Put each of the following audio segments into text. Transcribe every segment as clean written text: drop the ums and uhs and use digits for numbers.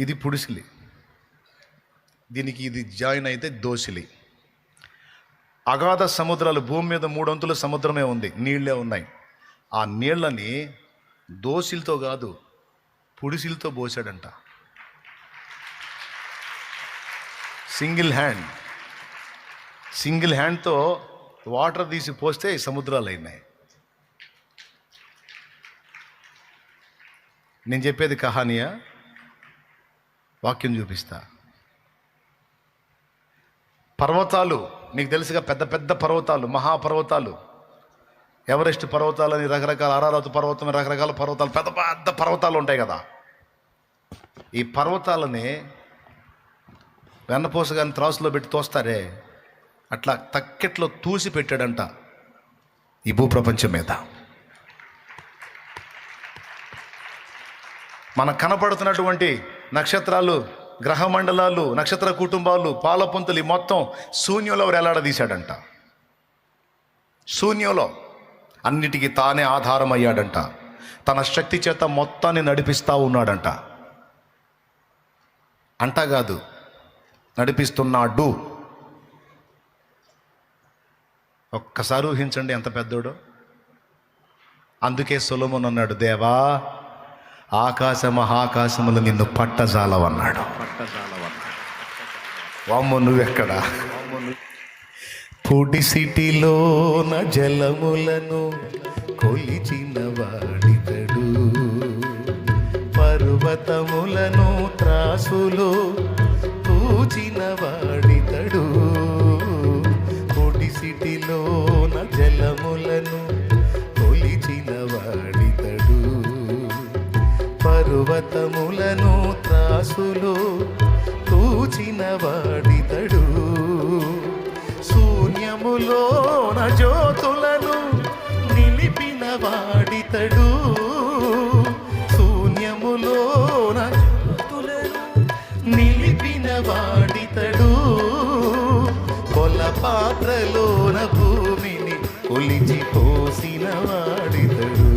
ఇది పుడిసిలి, దీనికి ఇది జాయిన్ అయితే దోసిలి. అగాధ సముద్రాలు, భూమి మీద 3 వంతుల సముద్రమే ఉంది, నీళ్ళే ఉన్నాయి. ఆ నీళ్ళని దోసిలతో కాదు పుడిసిలతో పోసాడంట. సింగిల్ హ్యాండ్తో వాటర్ తీసి పోస్తే సముద్రాలు అయినాయి. నేను చెప్పేది కహానియా, వాక్యం చూపిస్తా. పర్వతాలు మీకు తెలుసుగా, పెద్ద పెద్ద పర్వతాలు, మహాపర్వతాలు, ఎవరెస్ట్ పర్వతాలని రకరకాల, అరారత్ పర్వతం, రకరకాల పర్వతాలు, పెద్ద పెద్ద పర్వతాలు ఉంటాయి కదా. ఈ పర్వతాలని వెన్నపూస కానీ త్రాసులో పెట్టి తోస్తారే, అట్లా తక్కెట్లో తూసి పెట్టాడంట ఈ భూప్రపంచం మీద. మనకు కనపడుతున్నటువంటి నక్షత్రాలు, గ్రహమండలాలు, నక్షత్ర కుటుంబాలు, పాలపుంతలు మొత్తం శూన్యంలో వేలాడదీశాడంట. శూన్యంలో అన్నిటికీ తానే ఆధారమయ్యాడంట. తన శక్తి చేత మొత్తాన్ని నడిపిస్తూ ఉన్నాడంట. అంటా కాదు, నడిపిస్తున్నాడు. ఒక్కసారి ఊహించండి ఎంత పెద్దోడో. అందుకే సొలొమోను అన్నాడు, దేవా ఆకాశ మహాకాశములు నిన్ను పట్టజాలవన్నాడు. వామ్మో నువ్వెక్కడా? పుడిసిటిలోన జలములను కొలిచిన వాడితడు, పర్వతములను త్రాసులో పూచిన వాడితడు. పుడిసిటిలోన జలములను కొలిచిన వాడితడు, పర్వతములను త్రాసులో తూచిన వాడితడు. శూన్యములోన జ్యోతులను నిలిపిన వాడితడు, శూన్యములోన జ్యోతులను నిలిపిన వాడితడు. కొల పాత్రలోన భూమిని కొలిచి పోసిన వాడితడు,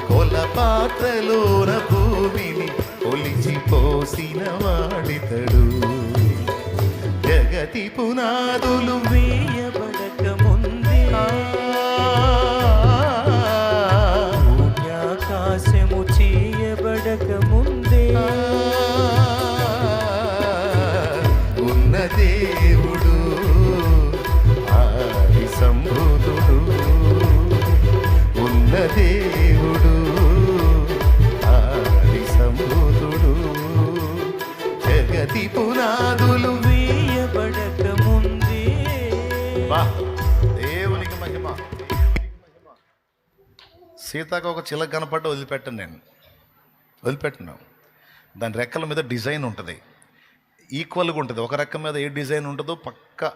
కొల పాత్రలోన భూమిని కొలిచి పోసిన వాడితడు. జగతి పునాదులు వేయబడక ముందే, ఆకాశము చేయబడక ముందే, ఉన్న దేవుడు ఆది సంభూతుడు, ఉన్న దేవుడు ఆది సంభూతుడు. జగతి పునాదులు వేయబడక ముందే. దేవునికి మహిమ. సీతాకు ఒక చిలక కనపడ్డ వదిలిపెట్టను. దాని రెక్కల మీద డిజైన్ ఉంటుంది, ఈక్వల్గా ఉంటుంది. ఒక రెక్క మీద ఏ డిజైన్ ఉంటుందో పక్క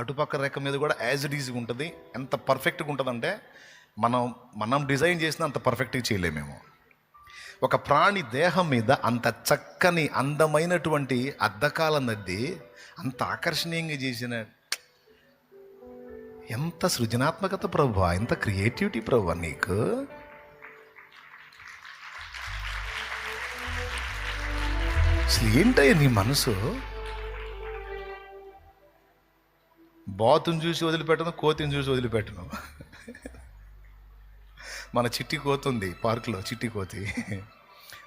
అటుపక్క రెక్క మీద కూడా యాజ్ ఇట్ ఈజ్గా ఉంటుంది. ఎంత పర్ఫెక్ట్గా ఉంటుందంటే మనం డిజైన్ చేసిన అంత పర్ఫెక్ట్గా చేయలేమేమో. ఒక ప్రాణి దేహం మీద అంత చక్కని అందమైనటువంటి అద్దకాల నద్ది అంత ఆకర్షణీయంగా చేసిన, ఎంత సృజనాత్మకత ప్రభువా, ఎంత క్రియేటివిటీ ప్రభువా నీకు. అసలు ఏంటయ్యా నీ మనసు? బాతుని చూసి వదిలిపెట్టను, కోతిని చూసి వదిలిపెట్టను. మన చిట్టి కోతి ఉంది పార్కులో, చిట్టి కోతి.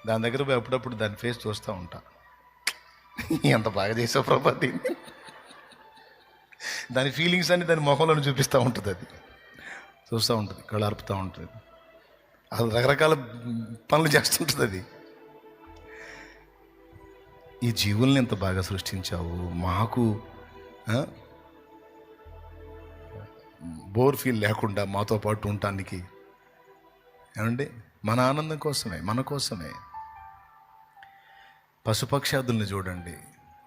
దాని దగ్గర పోయి అప్పుడప్పుడు దాని ఫేస్ చూస్తూ ఉంటా. ఎంత బాగా చేసావు ప్రభా దీన్ని. దాని ఫీలింగ్స్ అన్ని దాని మొహంలో చూపిస్తూ ఉంటుంది. అది చూస్తూ ఉంటుంది, కళ్ళు అరుపుతూ ఉంటుంది, అది రకరకాల పనులు చేస్తుంటుంది. అది ఈ జీవుల్ని ఎంత బాగా సృష్టించావు, మాకు బోర్ ఫీల్ లేకుండా మాతో పాటు ఉండటానికి. ఏమండి, మన ఆనందం కోసమే, మన కోసమే. పశుపక్షాదుల్ని చూడండి,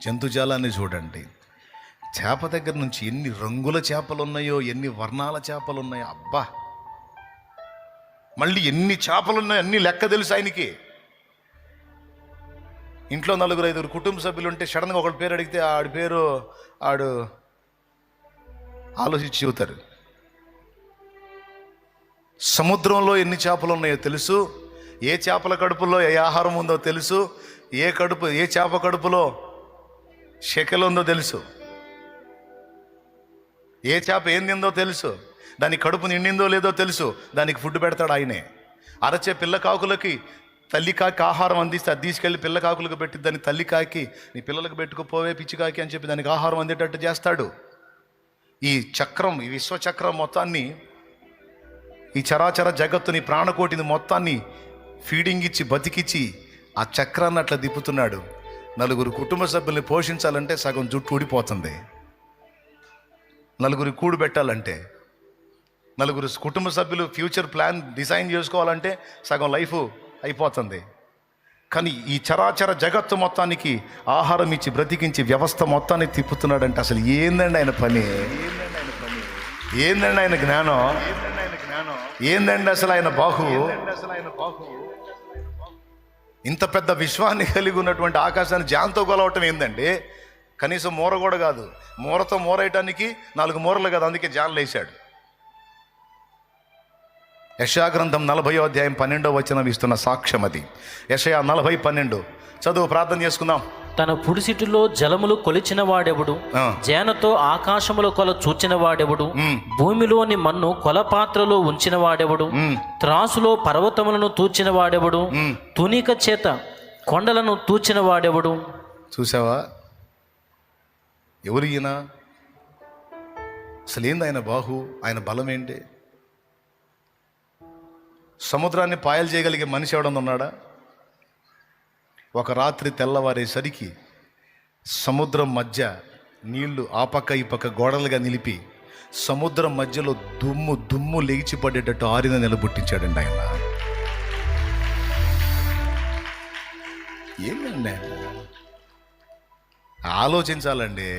జంతుజాలాన్ని చూడండి. చేప దగ్గర నుంచి ఎన్ని రంగుల చేపలు ఉన్నాయో, ఎన్ని వర్ణాల చేపలు ఉన్నాయో. అబ్బా, మళ్ళీ ఎన్ని చేపలు ఉన్నాయో అన్ని లెక్క తెలుసు ఆయనకి. ఇంట్లో 4-5 కుటుంబ సభ్యులు ఉంటే సడన్గా ఒకటి పేరు అడిగితే ఆడు ఆలోచించి చెబుతారు. సముద్రంలో ఎన్ని చేపలు ఉన్నాయో తెలుసు, ఏ చేపల కడుపులో ఏ ఆహారం ఉందో తెలుసు, ఏ చేప కడుపులో షెకెల్ ఉందో తెలుసు, ఏ చేప ఏం తిందో తెలుసు, దాని కడుపు నిండిందో లేదో తెలుసు. దానికి ఫుడ్ పెడతాడు ఆయనే. అరచే పిల్ల కాకులకి తల్లి కాకి ఆహారం అందిస్తే అది తీసుకెళ్ళి పిల్ల కాకులకు పెట్టి దాన్ని తల్లి కాకి నీ పిల్లలకు పెట్టుకుపోవే పిచ్చి కాకి అని చెప్పి దానికి ఆహారం అందేటట్టు చేస్తాడు. ఈ చక్రం, ఈ విశ్వచక్రం మొత్తాన్ని, ఈ చరాచర జగత్తుని, ప్రాణకోటిని మొత్తాన్ని ఫీడింగ్ ఇచ్చి బతికిచ్చి ఆ చక్రాన్ని అట్లా దిప్పుతున్నాడు. నలుగురు కుటుంబ సభ్యుల్ని పోషించాలంటే సగం జుట్టు ఊడిపోతుంది. నలుగురి కూడు పెట్టాలంటే, నలుగురు కుటుంబ సభ్యులు ఫ్యూచర్ ప్లాన్ డిజైన్ చేసుకోవాలంటే సగం లైఫ్ అయిపోతుంది. కానీ ఈ చరాచర జగత్తు మొత్తానికి ఆహారం ఇచ్చి బ్రతికించి వ్యవస్థ మొత్తాన్ని తిప్పుతున్నాడంటే అసలు ఏందండి ఆయన పని? ఏందండి ఆయన జ్ఞానం? ఏందండి అసలు ఆయన బాహు? ఇంత పెద్ద విశ్వాన్ని కలిగి ఉన్నటువంటి ఆకాశాన్ని జాన్తో కొలవటం ఏందండి? కనీసం మూర కూడా కాదు. మూరతో మూరేయటానికి 4 మూరలు కాదు, అందుకే జాన్లు వేశాడు. యెషయా గ్రంథం 40వ అధ్యాయం 12వ వచనం ఇస్తున్న సాక్ష్యం అది. యెషయా 40:12 చదువు, ప్రార్థన చేసుకుందాం. తన పుడిసిటిలో జలములు కొలిచిన వాడెవడు? జేనతో ఆకాశముల కొల చూచిన వాడెవడు? భూమిలోని మన్ను కొలపాత్రలో ఉంచిన వాడెవడు? త్రాసులో పర్వతములను తూచిన వాడెవడు? తునిక చేత కొండలను తూచిన వాడెవడు? చూసావా ఎవరు ఈయన? అసలు ఏంది ఆయన బాహు? ఆయన బలం ఏంటి? సముద్రాన్ని పాయలు చేయగలిగే మనిషి ఎవడన్నా ఉన్నాడా? ఒక రాత్రి తెల్లవారేసరికి సముద్రం మధ్య నీళ్లు ఆ పక్క ఈ పక్క గోడలుగా నిలిపి సముద్రం మధ్యలో దుమ్ము లేచి పడేటట్టు ఆరిన నిలబుట్టించాడండి ఆయన. ఏంటండి ఆలోచించాలండి.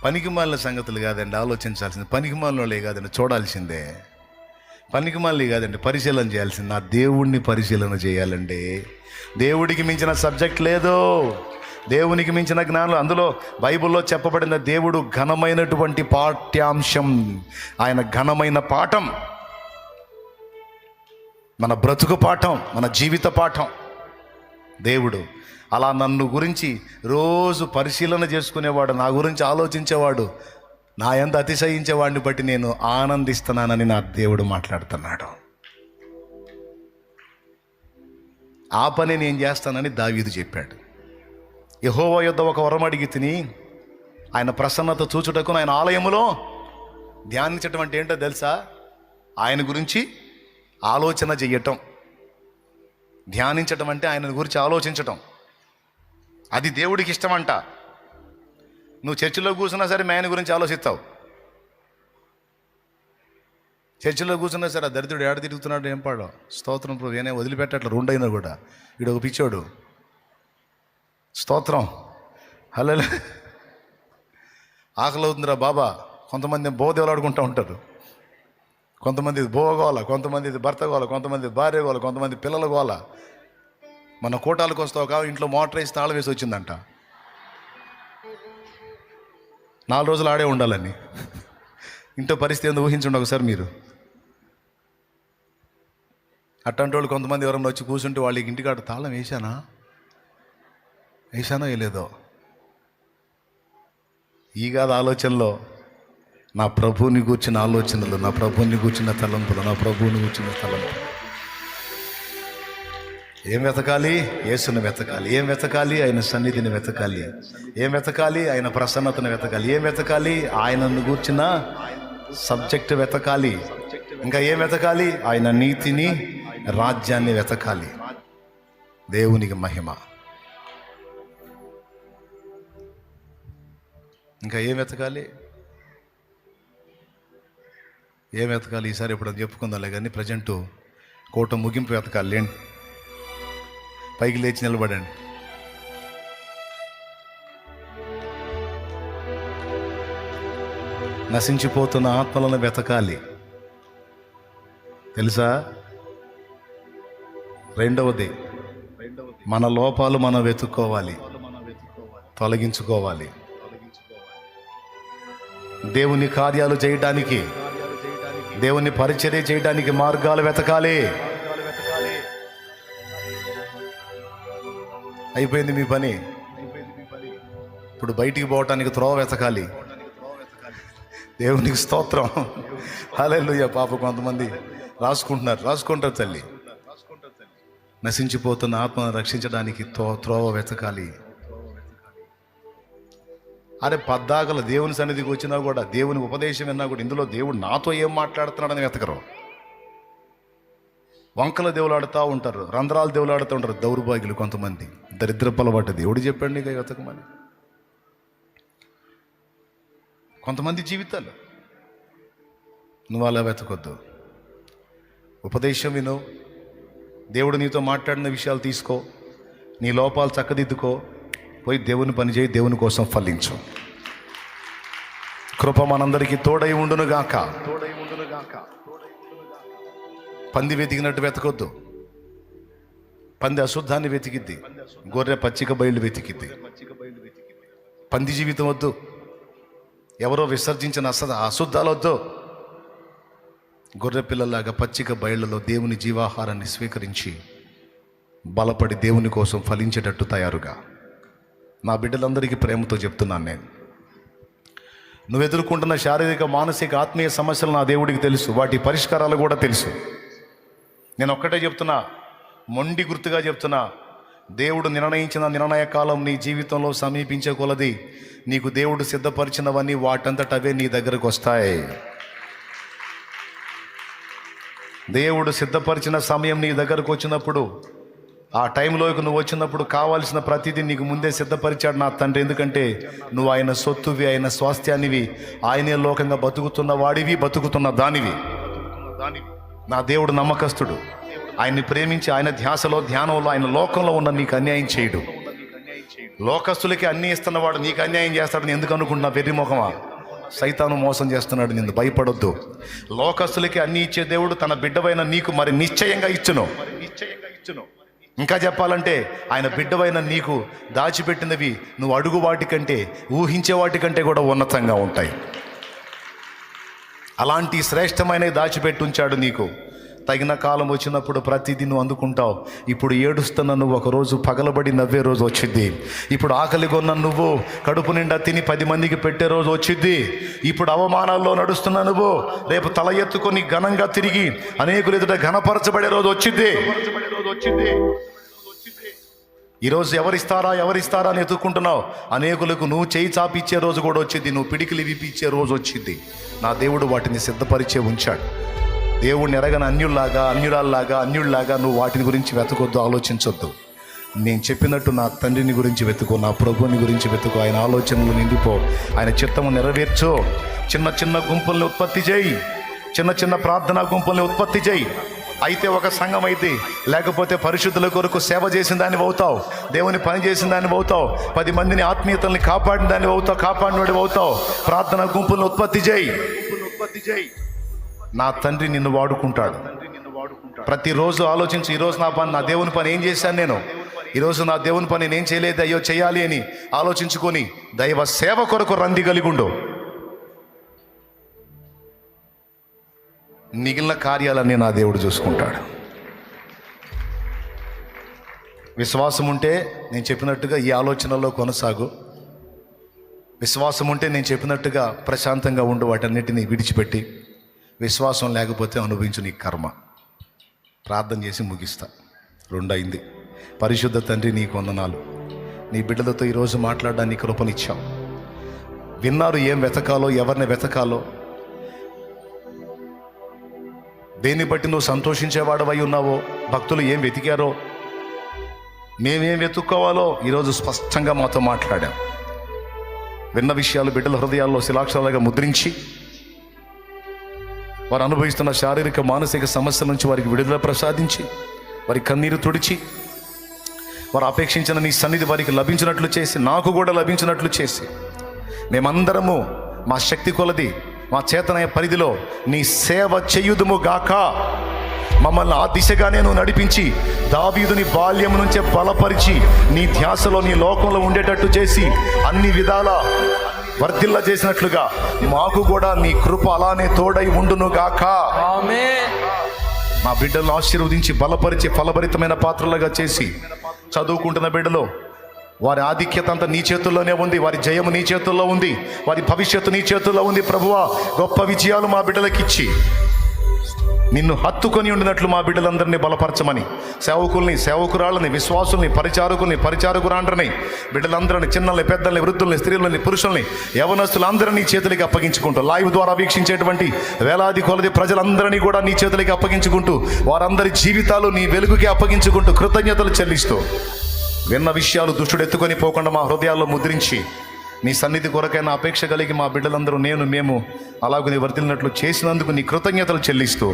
పనికిమాలిన సంగతులు కాదండి ఆలోచించాల్సింది. పనికిమాలినోళ్ళే కాదండి చూడాల్సిందే. పనికిమాలి కాదండి పరిశీలన చేయాల్సింది. నా దేవుణ్ణి పరిశీలన చేయాలండి. దేవుడికి మించిన సబ్జెక్ట్ లేదు, దేవునికి మించిన జ్ఞానం. అందులో బైబిల్లో చెప్పబడిన దేవుడు ఘనమైనటువంటి పాఠ్యాంశం, ఆయన ఘనమైన పాఠం, మన బ్రతుకు పాఠం, మన జీవిత పాఠం దేవుడు. అలా నన్ను గురించి రోజు పరిశీలన చేసుకునేవాడు, నా గురించి ఆలోచించేవాడు, నా యందు అతిశయించేవాడిని బట్టి నేను ఆనందిస్తున్నానని నా దేవుడు మాట్లాడుతున్నాడు. ఆ పని నేను చేస్తానని దావీదు చెప్పాడు. యెహోవా యొద్ద ఒక వరం అడిగి తిని ఆయన ప్రసన్నత చూచుటకు ఆయన ఆలయములో ధ్యానించటం అంటే ఏంటో తెలుసా? ఆయన గురించి ఆలోచన చెయ్యటం. ధ్యానించటం అంటే ఆయన గురించి ఆలోచించటం. అది దేవుడికి ఇష్టమంట. నువ్వు చర్చిలో కూర్చున్నా సరే ఆయన గురించి ఆలోచిస్తావు. చర్చిలో కూర్చున్నా సరే ఆ దరిద్రుడు ఏడ తిరుగుతున్నాడు ఏం పాడో స్తోత్రం ప్రభు ఏనే వదిలిపెట్టట్ల 2 అయినా కూడా వీడు ఒక పిచ్చోడు. స్తోత్రం హల్లెలూయా. ఆకలి అవుతుందిరా బాబా. కొంతమంది బోదేవలాడుకుంటూ ఉంటారు, కొంతమంది బోగోల, కొంతమంది భర్త గోల, కొంతమంది భార్య గోల, కొంతమంది పిల్లల గోల. మన కోటాలకు వస్తావు ఇంట్లో మోటార్ వేసి తాళం వేసి వచ్చిందంట. 4 రోజులు ఆడే ఉండాలని. ఇంట్లో పరిస్థితి ఏందో ఊహించండి ఒకసారి మీరు. అట్లాంటి వాళ్ళు కొంతమంది ఎవరన్నా వచ్చి కూర్చుంటే వాళ్ళకి ఇంటికాడ తాళం వేసానో వేయలేదో ఈ కాదు ఆలోచనలో నా ప్రభువుని కూర్చున్న ఆలోచనలు, నా ప్రభువుని కూర్చున్న తలంపులు, నా ప్రభువుని కూర్చున్న తలంపులు. ఏం వెతకాలి? యేసుని వెతకాలి. ఏం వెతకాలి? ఆయన సన్నిధిని వెతకాలి. ఏం వెతకాలి? ఆయన ప్రసన్నతను వెతకాలి. ఏం వెతకాలి? ఆయనను కూర్చున్న సబ్జెక్ట్ వెతకాలి. ఇంకా ఏం వెతకాలి? ఆయన నీతిని, రాజ్యాన్ని వెతకాలి. దేవునికి మహిమ. ఇంకా ఏం వెతకాలి? ఏం వెతకాలి? ఈసారి ఎప్పుడు చెప్పుకుందాలే కానీ ప్రజెంటు కోట ముగింపు వెతకాలి. లేండి, పైకి లేచి నిలబడండి. నశించిపోతున్న ఆత్మలను వెతకాలి. తెలుసా? రెండవది మన లోపాలు మనం వెతుక్కోవాలి, తొలగించుకోవాలి. దేవుని కార్యాలు చేయడానికి, దేవుని పరిచర్య చేయడానికి మార్గాలు వెతకాలి. అయిపోయింది మీ పని. ఇప్పుడు బయటికి పోవటానికి త్రోవ వెతకాలి. దేవునికి స్తోత్రం. హల్లెలూయా. పాప కొంతమంది రాసుకుంటారు తల్లి. నశించిపోతున్న ఆత్మను రక్షించడానికి త్రోవ వెతకాలి. అరే పద్దాకల దేవుని సన్నిధికి వచ్చినా కూడా, దేవుని ఉపదేశం విన్నా కూడా, ఇందులో దేవుడు నాతో ఏం మాట్లాడుతున్నాడని వెతకరు. వంకల దేవులాడుతూ ఉంటారు, రంధ్రాలు దేవులాడుతూ ఉంటారు. దౌర్భాగ్యులు కొంతమంది, దరిద్రపు అలవాటు. దేవుడు చెప్పండి ఇక వెతకమని. కొంతమంది జీవితాలు నువ్వు అలా వెతకొద్దు. ఉపదేశం విను, దేవుడు నీతో మాట్లాడిన విషయాలు తీసుకో, నీ లోపాలు చక్కదిద్దుకో, పోయి దేవుని పని చేయి, దేవుని కోసం ఫలించు. కృప మనందరికీ తోడై ఉండునుగాక. పంది వెతికినట్టు వెతకొద్దు. పంది అశుద్ధాన్ని వెతికిద్ది, గొర్రె పచ్చిక బయలు వెతికిద్ది. పంది జీవితం వద్దు. ఎవరో విసర్జించిన అశుద్ధాలు వద్దు. గొర్రె పిల్లలాగా పచ్చిక బయళ్లలో దేవుని జీవాహారాన్ని స్వీకరించి బలపడి దేవుని కోసం ఫలించేటట్టు తయారుగా. నా బిడ్డలందరికీ ప్రేమతో చెప్తున్నాను నేను. నువ్వు ఎదుర్కొంటున్న శారీరక, మానసిక, ఆత్మీయ సమస్యలు నా దేవుడికి తెలుసు. వాటి పరిష్కారాలు కూడా తెలుసు. నేను ఒక్కటే చెప్తున్నా, మొండి గుర్తుగా చెప్తున్నా, దేవుడు నిర్ణయించిన నిర్ణయ కాలం నీ జీవితంలో సమీపించే కొలది నీకు దేవుడు సిద్ధపరిచినవన్నీ వాటంతట అవే నీ దగ్గరకు వస్తాయి. దేవుడు సిద్ధపరిచిన సమయం నీ దగ్గరకు వచ్చినప్పుడు, ఆ టైంలోకి నువ్వు వచ్చినప్పుడు కావాల్సిన ప్రతిదీ నీకు ముందే సిద్ధపరిచాడు నా తండ్రి. ఎందుకంటే నువ్వు ఆయన సొత్తువి, ఆయన స్వాస్థ్యానివి, ఆయనే లోకంగా బతుకుతున్న వాడివి, బతుకుతున్న దానివి. నా దేవుడు నమ్మకస్తుడు. ఆయన్ని ప్రేమించి ఆయన ధ్యాసలో, ధ్యానంలో, ఆయన లోకంలో ఉన్న నీకు అన్యాయం చేయడు. లోకస్తులకి అన్నీ ఇస్తున్నవాడు నీకు అన్యాయం చేస్తాడని ఎందుకు అనుకుంటున్నా? వెర్రిముఖమా, సైతాను మోసం చేస్తున్నాడు. నిన్ను భయపడొద్దు. లోకస్తులకి అన్నీ ఇచ్చే దేవుడు తన బిడ్డవైన నీకు మరి నిశ్చయంగా ఇచ్చును. ఇంకా చెప్పాలంటే ఆయన బిడ్డవైన నీకు దాచిపెట్టినవి నువ్వు అడుగు వాటికంటే, ఊహించే వాటికంటే కూడా ఉన్నతంగా ఉంటాయి. అలాంటి శ్రేష్టమైనవి దాచిపెట్టి ఉంచాడు నీకు. తగిన కాలం వచ్చినప్పుడు ప్రతిదీ నువ్వు అందుకుంటావు. ఇప్పుడు ఏడుస్తున్న నువ్వు ఒకరోజు పగలబడి నవ్వే రోజు వచ్చింది. ఇప్పుడు ఆకలిగొన్న నువ్వు కడుపు నిండా తిని 10 మందికి పెట్టే రోజు వచ్చింది. ఇప్పుడు అవమానాల్లో నడుస్తున్న నువ్వు రేపు తల ఎత్తుకొని ఘనంగా తిరిగి అనేకులు ఎదుట ఘనపరచబడే రోజు వచ్చింది. ఈరోజు ఎవరిస్తారా అని ఎత్తుకుంటున్నావు. అనేకులకు నువ్వు చేయి చాపిచ్చే రోజు కూడా వచ్చింది. నువ్వు పిడికిలి విప్పిచ్చే రోజు వచ్చింది. నా దేవుడు వాటిని సిద్ధపరిచే ఉంచాడు. దేవుడిని ఎరగని అన్యుళ్లాగా నువ్వు వాటిని గురించి వెతకొద్దు, ఆలోచించొద్దు. నేను చెప్పినట్టు నా తండ్రిని గురించి వెతుకో, నా ప్రభువుని గురించి వెతుకో. ఆయన ఆలోచనలు నిండిపో, ఆయన చిత్తము నెరవేర్చో. చిన్న చిన్న గుంపుల్ని ఉత్పత్తి చేయి, చిన్న ప్రార్థనా గుంపుల్ని ఉత్పత్తి చేయి. అయితే ఒక సంఘం అయితే, లేకపోతే పరిశుద్ధుల కొరకు సేవ చేసిన దాన్ని అవుతావు, దేవుని పని చేసిన దాన్ని అవుతావు, 10 మందిని ఆత్మీయతల్ని కాపాడిన దాన్ని అవుతావు, కాపాడినోడి అవుతావు. ప్రార్థనా గుంపుల్ని ఉత్పత్తి చేయి. నా తండ్రి నిన్ను వాడుకుంటాడు. ప్రతిరోజు ఆలోచించి, ఈరోజు నా దేవుని పని ఏం చేశాను నేను, ఈరోజు నా దేవుని పని నేను చేయలేదు, అయ్యో చేయాలి అని ఆలోచించుకొని దైవ సేవ కొరకు రంది కలిగుండు. మిగిలిన కార్యాలన్నీ నా దేవుడు చూసుకుంటాడు. విశ్వాసం ఉంటే నేను చెప్పినట్టుగా ఈ ఆలోచనలో కొనసాగు. విశ్వాసం ఉంటే నేను చెప్పినట్టుగా ప్రశాంతంగా ఉండు, వాటన్నిటిని విడిచిపెట్టి. విశ్వాసం లేకపోతే అనుభవించు నీ కర్మ. ప్రార్థన చేసి ముగిస్తా. 2 అయింది. పరిశుద్ధ తండ్రి, నీకు వందనాలు. నీ బిడ్డలతో ఈరోజు మాట్లాడడానికి కృపనిచ్చావు. విన్నారు ఏం వెతకాలో, ఎవరిని వెతకాలో, దేన్ని బట్టి నువ్వు సంతోషించేవాడవై ఉన్నావో, భక్తులు ఏం వెతికారో, మేమేం వెతుక్కోవాలో ఈరోజు స్పష్టంగా మాతో మాట్లాడాం. విన్న విషయాలు బిడ్డల హృదయాల్లో శిలాక్షరాలుగా ముద్రించి, వారు అనుభవిస్తున్న శారీరక, మానసిక సమస్యల నుంచి వారికి విడుదల ప్రసాదించి, వారి కన్నీరు తుడిచి, వారు అపేక్షించిన నీ సన్నిధి వారికి లభించినట్లు చేసి, నాకు కూడా లభించినట్లు చేసి, మేమందరము మా శక్తి కొలది, మా చేతనయ పరిధిలో నీ సేవ చేయుదుము గాక. మమ్మల్ని ఆ దిశగానే నువ్వు నడిపించి, దావీదుని బాల్యం నుంచే బలపరిచి, నీ ధ్యాసలో, నీ లోకంలో ఉండేటట్టు చేసి, అన్ని విధాల వర్ధిల్ల చేసినట్లుగా మాకు కూడా నీ కృప అలానే తోడై ఉండును గాక. ఆమేన్. మా బిడ్డలను ఆశీర్వదించి బలపరిచి ఫలభరితమైన పాత్రలుగా చేసి చదువుకుంటున్న బిడ్డలు, వారి ఆధిక్యత అంతా నీ చేతుల్లోనే ఉంది, వారి జయము నీ చేతుల్లో ఉంది, వారి భవిష్యత్తు నీ చేతుల్లో ఉంది. ప్రభువా, గొప్ప విజయాలు మా బిడ్డలకిచ్చి నిన్ను హత్తుకొని ఉండినట్లు మా బిడ్డలందరినీ బలపరచమని, సేవకుల్ని, సేవకురాళ్ళని, విశ్వాసుల్ని, పరిచారకుల్ని, పరిచారకురాండ్రని, బిడ్డలందరినీ, చిన్నల్ని, పెద్దల్ని, వృద్ధుల్ని, స్త్రీలని, పురుషుల్ని, యవనస్తులందరినీ చేతులకి అప్పగించుకుంటూ, లైవ్ ద్వారా వీక్షించేటువంటి వేలాది కొలది ప్రజలందరినీ కూడా నీ చేతులకి అప్పగించుకుంటూ, వారందరి జీవితాలు నీ వెలుగుకి అప్పగించుకుంటూ కృతజ్ఞతలు చెల్లిస్తూ, విన్న విషయాలు దుష్టుడు ఎత్తుకొని పోకుండా మా హృదయాల్లో ముద్రించి, నీ సన్నిధి కొరకైన అపేక్ష కలిగి మా బిడ్డలందరూ మేము అలాగ వర్తిల్లినట్లు చేసినందుకు నీ కృతజ్ఞతలు చెల్లిస్తూ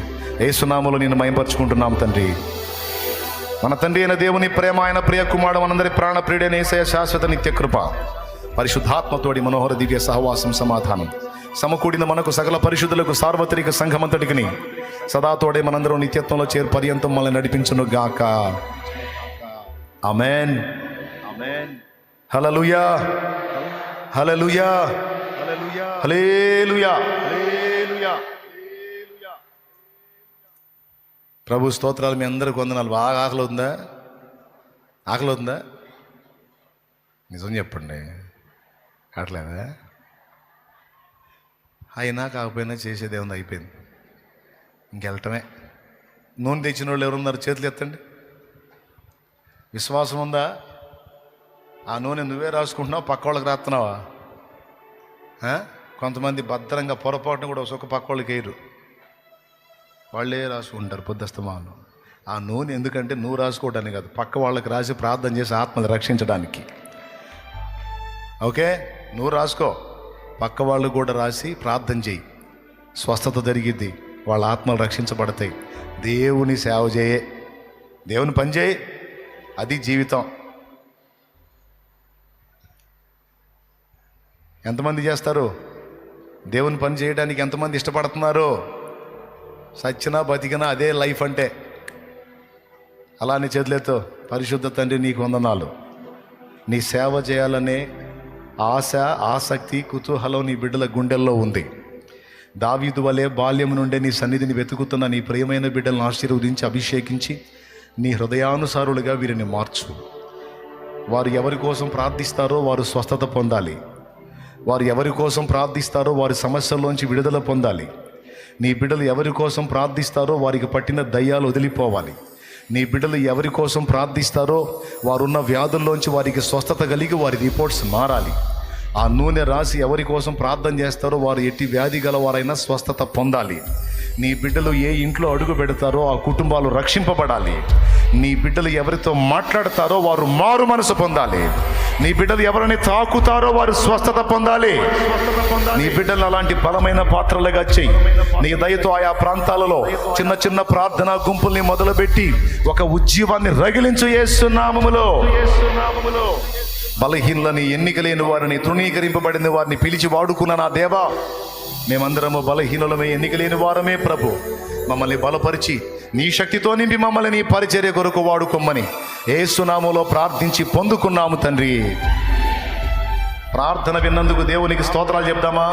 యేసునామములో నిన్ను మహిమపరచుకుంటున్నాం తండ్రి. మన తండ్రి అయిన దేవుని ప్రేమ, ఆయన ప్రియ కుమారుడు, మనందరి ప్రాణ ప్రియుడైన యేసయ్య శాశ్వత నిత్య కృప, పరిశుద్ధాత్మతోడి మనోహర దివ్య సహవాసం, సమాధానం సమకూడిన మనకు సకల పరిశుద్ధులకు సార్వత్రిక సంఘమంతటికి సదాతోడే మనందరం నిత్యత్వంలో చేరు పర్యంతం మనల్ని నడిపించును గాక. ఆమేన్. ఆమేన్. హల్లెలూయా, హల్లెలూయా, హల్లెలూయా, హల్లెలూయా. ప్రభు స్తోత్రాలు. మీ అందరికి వందనాలు. బాగా ఆకలి అవుతుందా? ఆకలి అవుతుందా? నిజం చెప్పండి, కావట్లేదా? అయినా కాకపోయినా చేసేది ఏముంది, అయిపోయింది, ఇంకెళ్ళటమే. నూనె తెచ్చిన వాళ్ళు ఎవరున్నారు? చేతులు ఎత్తండి. విశ్వాసం ఉందా? ఆ నూనె నువ్వే రాసుకుంటున్నావు, పక్క వాళ్ళకి రాస్తున్నావా? కొంతమంది భద్రంగా పొరపాటును కూడా ఒక పక్క వాళ్ళకి వేయరు, వాళ్ళే రాసుకుంటారు పొద్దుస్తమానం. ఆ నూనె ఎందుకంటే నువ్వు రాసుకోవడానికి కాదు, పక్క వాళ్ళకి రాసి ప్రార్థన చేసి ఆత్మని రక్షించడానికి. ఓకే, నువ్వు రాసుకో, పక్క వాళ్ళు కూడా రాసి ప్రార్థన చేయి, స్వస్థత జరిగిద్ది, వాళ్ళ ఆత్మలు రక్షించబడతాయి. దేవుని సేవ చేయే, దేవుని పని చేయి, అది జీవితం. ఎంతమంది చేస్తారు? దేవుని పని చేయడానికి ఎంతమంది ఇష్టపడుతున్నారు? సచ్చినా బతికినా అదే లైఫ్ అంటే. అలానే చేతులతో, పరిశుద్ధ తండ్రి నీకు వందనాలు. నీ సేవ చేయాలనే ఆశ, ఆసక్తి, కుతూహలం నీ బిడ్డల గుండెల్లో ఉంది. దావీదు వలె బాల్యం నుండే నీ సన్నిధిని వెతుకుతున్న నీ ప్రియమైన బిడ్డలను ఆశీర్వదించి అభిషేకించి నీ హృదయానుసారులుగా వీరిని మార్చు. వారు ఎవరి కోసం ప్రార్థిస్తారో వారు స్వస్థత పొందాలి. వారు ఎవరి కోసం ప్రార్థిస్తారో వారి సమస్యల్లోంచి విడుదల పొందాలి. నీ బిడ్డలు ఎవరి కోసం ప్రార్థిస్తారో వారికి పట్టిన దయ్యాలు వదిలిపోవాలి. నీ బిడ్డలు ఎవరి కోసం ప్రార్థిస్తారో వారున్న వ్యాధుల్లోంచి వారికి స్వస్థత కలిగి వారి రిపోర్ట్స్ మారాలి. ఆ నూనె రాసి ఎవరి కోసం ప్రార్థన చేస్తారో వారు ఎట్టి వ్యాధి గలవారైనా స్వస్థత పొందాలి. నీ బిడ్డలు ఏ ఇంట్లో అడుగు పెడతారో ఆ కుటుంబాలు రక్షింపబడాలి. నీ బిడ్డలు ఎవరితో మాట్లాడతారో వారు మారు మనసు పొందాలి. నీ బిడ్డలు ఎవరిని తాకుతారో వారు స్వస్థత పొందాలి. నీ బిడ్డలు అలాంటి బలమైన పాత్రలుగా చెయ్యి. నీ దయతో ఆయా ప్రాంతాలలో చిన్న చిన్న ప్రార్థనా గుంపుల్ని మొదలుపెట్టి ఒక ఉజ్జీవాన్ని రగిలించు యేసునామములో. బలహీనులని, ఎన్నిక లేని వారిని, తృణీకరింపబడిన వారిని పిలిచి వాడుకున్న నా దేవా, మేమందరము బలహీనులమే, ఎన్నిక లేని వారమే. ప్రభు, మమ్మల్ని బలపరిచి నీ శక్తితో నింపి మమ్మల్ని నీ పరిచర్య కొరకు వాడుకోమని యేసునామములో ప్రార్థించి పొందుకున్నాము తండ్రి. ప్రార్థన విన్నందుకు దేవునికి స్తోత్రాలు చెప్దామా?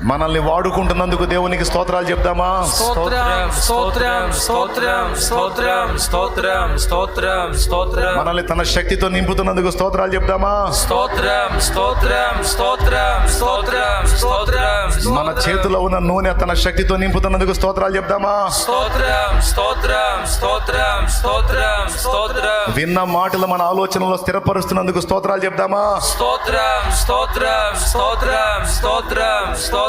మనల్ని వాడుకుంటున్నందుకు దేవునికి స్తోత్రాలు చెప్దామా? స్తోత్రం, స్తోత్రం, స్తోత్రం, స్తోత్రం, స్తోత్రం, స్తోత్రం, స్తోత్రం. మనల్ని తన శక్తితో నింపుతున్నందుకు స్తోత్రాలు చెప్దామా? స్తోత్రం, స్తోత్రం, స్తోత్రం, స్తోత్రం, స్తోత్రం. మన చేతిలో ఉన్న నూనె తన శక్తితో నింపుతున్నందుకు స్తోత్రాలు చెప్దామా? స్తోత్రం, స్తోత్రం, స్తోత్రం, స్తోత్రం, స్తోత్రం. విన్న మాటలు మన ఆలోచనలో స్థిరపరుస్తున్నందుకు స్తోత్రాలు చెప్దామా? స్తోత్రం, స్తోత్రం, స్తోత్రం, స్తోత్రం, స్తోత్రం,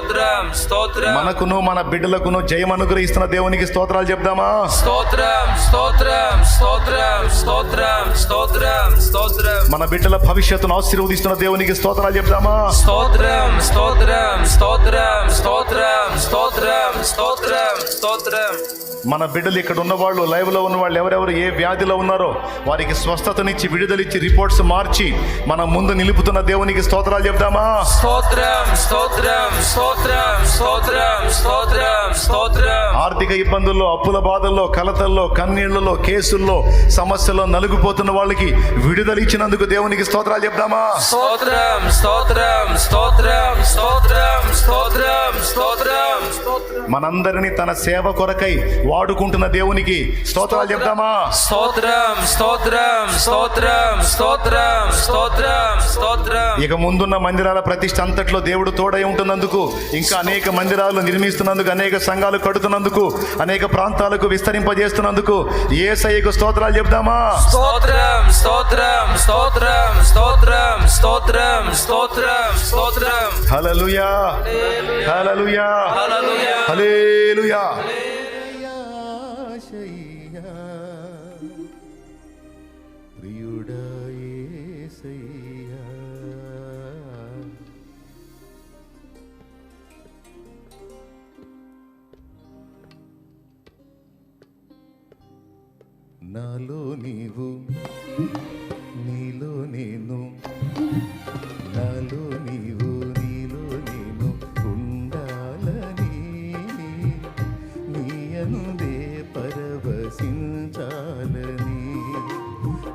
స్తోత్రం. మనకును మన బిడ్డలకును జయం అనుగ్రహిస్తున్న దేవునికి స్తోత్రాలు చెప్దామా? స్తోత్రం, స్తోత్రం, స్తోత్రం, స్తోత్రం, స్తోత్రం, స్తోత్రం. మన బిడ్డల భవిష్యత్తును ఆశీర్వదిస్తున్న దేవునికి స్తోత్రాలు చెప్దామా? స్తోత్రం, స్తోత్రం, స్తోత్రం, స్తోత్రం, స్తోత్రం, స్తోత్రం, స్తోత్రం. మన బిడ్డలు ఇక్కడ ఉన్నవాళ్ళు, లైవ్ లో ఉన్న వాళ్ళు ఎవరెవరు ఏ వ్యాధిలో ఉన్నారో వారికి స్వస్థతనిచ్చి విడుదలిచ్చి రిపోర్ట్స్ మార్చి మన ముందు నిలుపుతున్న దేవునికి స్తోత్రాలు చెప్దామా? స్తోత్రం, స్తోత్రం, స్తోత్రం, స్తోత్రం, స్తోత్రం, స్తోత్రం. ఆర్థిక ఇబ్బందుల్లో, అప్పుల బాధల్లో, కలతల్లో, కన్నీళ్లలో, కేసుల్లో, సమస్యలో నలుగుపోతున్న వాళ్ళకి విడుదల ఇచ్చినందుకు దేవునికి స్తోత్రాలు చెప్దామా? స్తోత్రం స్తోత్రం స్తోత్రం స్తోత్రం స్తోత్రం స్తోత్రం. మనందరినీ తన సేవ కొరకై వాడుకుంటున్న దేవునికి స్తోత్రాలు చెప్దామా? స్తోత్రం స్తోత్రం స్తోత్రం స్తోత్రం స్తోత్రం స్తోత్రం. ఇక ముందున్న మందిరాల ప్రతిష్ఠ అంతట్లో దేవుడు తోడై ఉంటున్నందుకు, ఇంకా అనేక మందిరాలు నిర్మిస్తున్నందుకు, అనేక సంఘాలు కడుతున్నందుకు, అనేక ప్రాంతాలకు విస్తరింపజేస్తున్నందుకు యేసయ్యకు స్తోత్రాలు చెప్దామా? స్తోత్రం స్తోత్రం స్తోత్రం స్తోత్రం స్తోత్రం స్తోత్రం స్తోత్రం. హల్లెలూయా హల్లెలూయా హల్లెలూయా హల్లెలూయా. ప్రియుడా యేసయ్యా, నాలో నీవు నీలో నేను, నాలో నీవు నీలో నేను ఉండాలని, నీ అందే పరవశించాలని.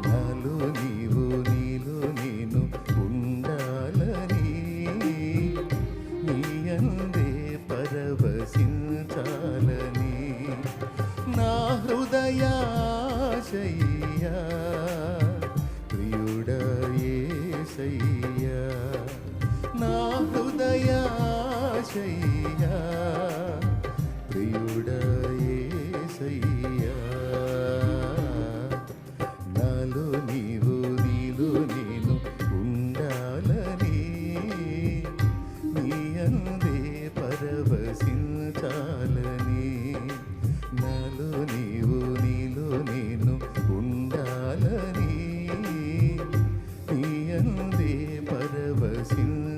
నాలో నీవు నీలో నేను ఉండాలని, నీ అందే పరవశించాలని. నా హృదయాశయ్యా, ప్రియుడా యేసయ్యా, నా హృదయాశయ్యా, ప్రియుడా యేసయ్యా. నాలో నీవు నీలో నేను ఉండాలని, నీ అందే పరవశించాలని. నాలో నీవు నీలో నేను ఉండాలని, నీ అందే పరవశించాలని.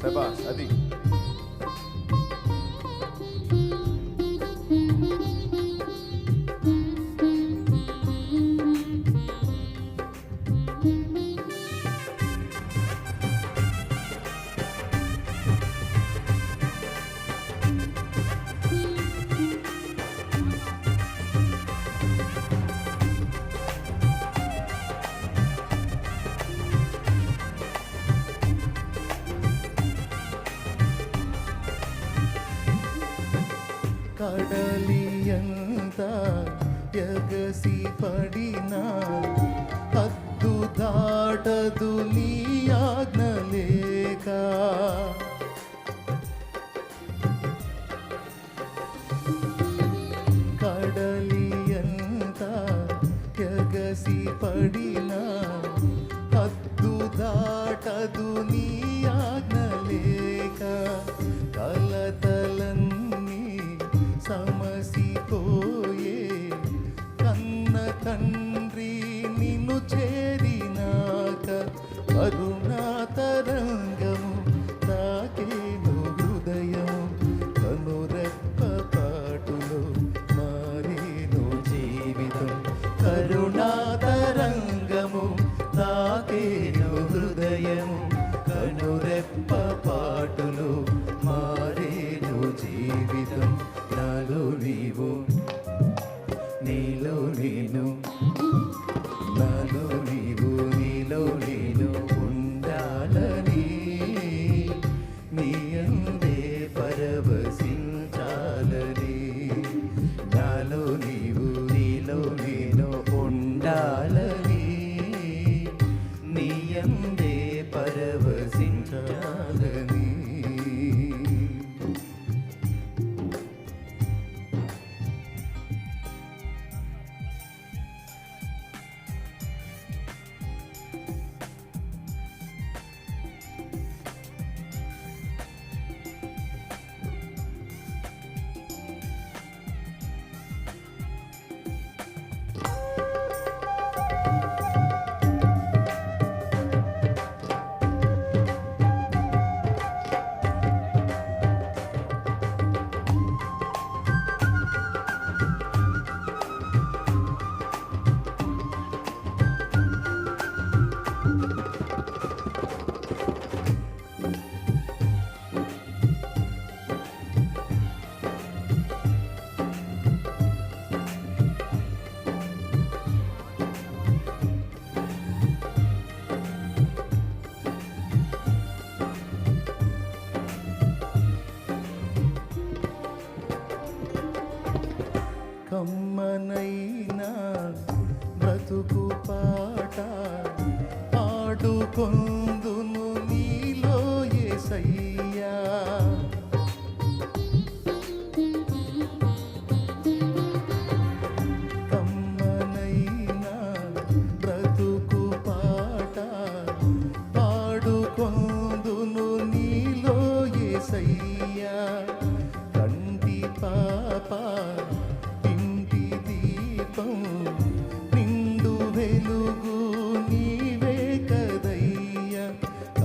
శభాష్, అది కడలియంత ఎగసి పడినా హద్దు దాటదు నీ ఆజ్ఞ లేక. కడలియంత ఎగసి పడినా హద్దు దాటదు నీ ఆజ్ఞ లేక. కలతలన్నీ సమసిపోయే కన్న తండ్రి నిన్ను చేరినాక, కరుణా తరంగము తాకేను హృదయము, కనురెప్ప పాటులో మారేను జీవితం. కరుణా తరంగము తాకేను హృదయము, కనురెప్ప పాటులో మారేను జీవితం. నాలో నీవు నీలో నేను, నాలో నీవు నీలో నేను ఉండాలని,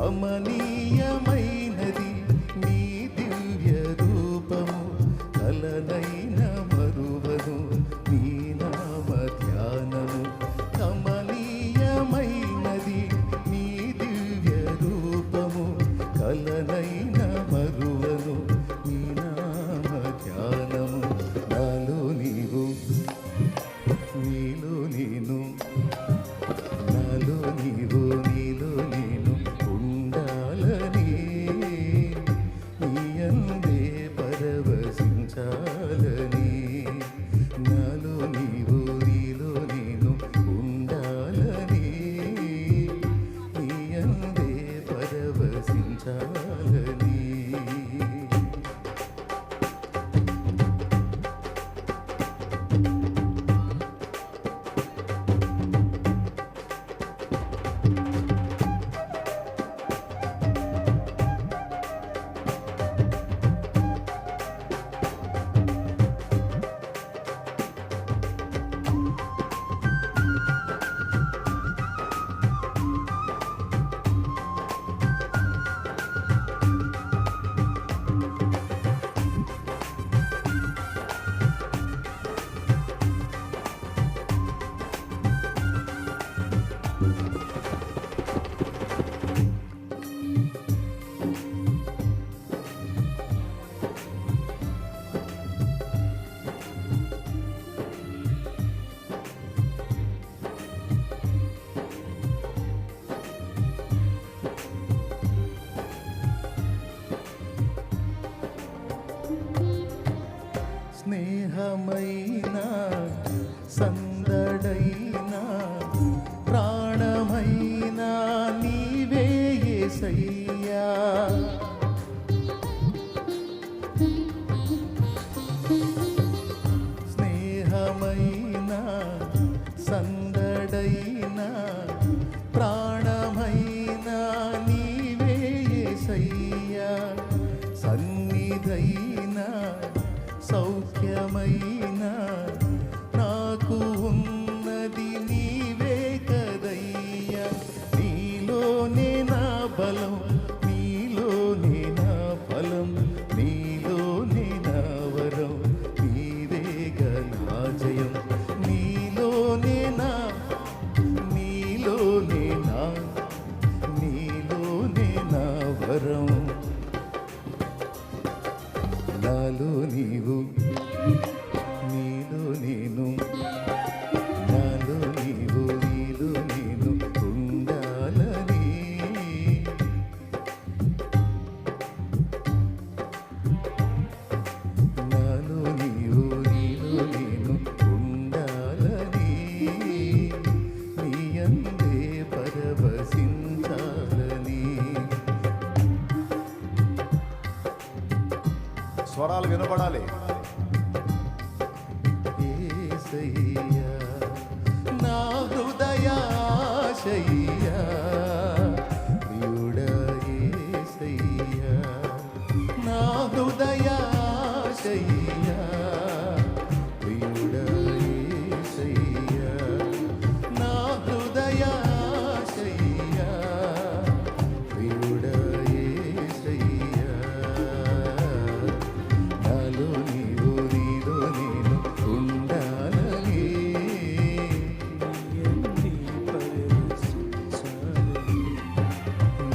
కమనీయమైనది నీ దివ్య రూపము, కలనైన మరువను నీ నామ ధ్యానము. కమనీయమైనది నీ దివ్య రూపము, కలనైన మరువను నీ నామ ధ్యానము. నాలో నీవు నీలో నేను, నాలో నీవు నీలో నేను ఉండాలని, నీ అందే పరవశించాలని. నాలో నీవు నీలో నేను ఉండాలని, నీ అందే పరవశించాలని. స్నేహమైన సందడైన ప్రాణమైన నీవే యేసయ్యా. స్నేహమైన సందడైన ప్రాణమైన నీవే యేసయ్యా. సన్నిధైన సౌఖ్యమైన నాకు ఉన్నది నీవే కదయ్యా. నీలోనే నా బలం, నీలోనే నా ఫలం, నీలోనే నా వరం, నీవే నా జయం. నీలోనే నా నీలోనే నా నీలోనే నా వరం. నాలో నీవు నీలో నేను, నాలో నీవు నీలో నేను ఉండాలని. నాలో నీవు నీలో నేను ఉండాలని, నీ అందే పరవశించాలని. స్వరాలు వినపడాలి. యేసయ్యా నా హృదయాశయ్యా, ప్రియుడా యేసయ్యా నా హృదయాశయ్యా, ప్రియుడా యేసయ్యా నా హృదయాశయ్యా, ప్రియుడా యేసయ్యా. నాలో నీవు నీలో నేను ఉండాలని,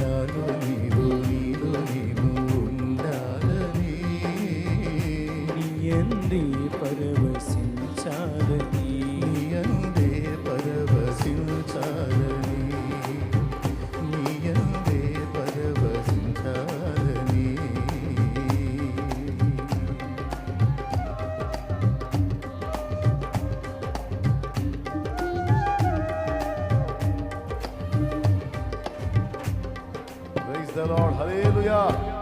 నాలో నీవు నీలో నేను ఉండాలని, ఎంది పరవశించాలని, నీ అందే పరవశించాలని, నీ అందే పరవశించాలని. Praise the Lord. Hallelujah.